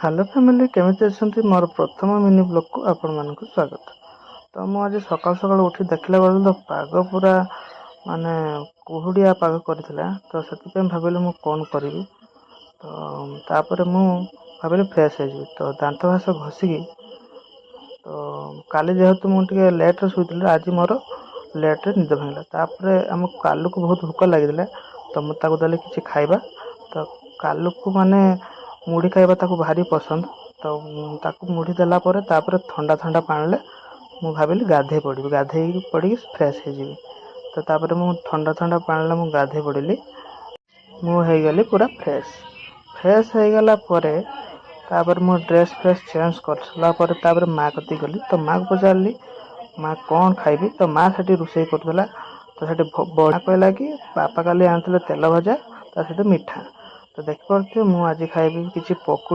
Hello family, କେମିତି ଅଛନ୍ତି? ମୋର ପ୍ରଥମ ମିନି ବ୍ଲଗ୍କୁ ଆପଣମାନଙ୍କୁ ସ୍ୱାଗତ। ତ ମୁଁ ଆଜି ସକାଳୁ ସକାଳୁ ଉଠି ଦେଖିଲା ବେଳକୁ ତ ପାଗ ପୁରା ମାନେ କୁହୁଡ଼ିଆ ପାଗ କରିଥିଲା। ତ ସେଥିପାଇଁ ଭାବିଲି ମୁଁ କ'ଣ କରିବି। ତ ତାପରେ ମୁଁ ଭାବିଲି ଫ୍ରେଶ୍ ହେଇଯିବି। ତ ଦାନ୍ତ ଘାସ ଘଷିକି ତ କାଲି ଯେହେତୁ ମୁଁ ଟିକେ ଲେଟ୍ରେ ଶୋଇଥିଲି, ଆଜି ମୋର ଲେଟ୍ରେ ନିଦ ଭାଙ୍ଗିଲା। ତାପରେ ଆମ କାଲୁକୁ ବହୁତ ଭୋକ ଲାଗିଥିଲା, ତ ମୁଁ ତାକୁ ଦେଲି କିଛି ଖାଇବା। ତ କାଲୁକୁ ମାନେ ମୁଢ଼ି ଖାଇବା ତାକୁ ଭାରି ପସନ୍ଦ। ତ ତାକୁ ମୁଢ଼ି ଦେଲା ପରେ ତାପରେ ଥଣ୍ଡା ପାଣିରେ ମୁଁ ଭାବିଲି ଗାଧୋଇ ପଡ଼ିବି, ଗାଧୋଇକି ପଡ଼ିକି ଫ୍ରେଶ୍ ହେଇଯିବି। ତ ତାପରେ ମୁଁ ଥଣ୍ଡା ପାଣିରେ ମୁଁ ଗାଧୋଇ ପଡ଼ିଲି। ମୁଁ ହେଇଗଲି ପୁରା ଫ୍ରେଶ୍ ହେଇଗଲା ପରେ ତାପରେ ମୁଁ ଡ୍ରେସ୍ ଫ୍ରେସ୍ ଚେଞ୍ଜ କରିସାରିଲା ପରେ ତାପରେ ମାଆ କତିକି ଗଲି। ତ ମାଆକୁ ପଚାରିଲି, ମାଆ କ'ଣ ଖାଇବି? ତ ମାଆ ସେଠି ରୋଷେଇ କରୁଥିଲା। ତ ସେଠି ବଢ଼ା କହିଲା କି ବାପା କାଲି ଆଣିଥିଲେ ତେଲ ଭଜା, ତା ସହିତ ମିଠା। ତ ଦେଖିପାରୁଥିବେ ମୁଁ ଆଜି ଖାଇବି କିଛି ପକୁଡ଼ି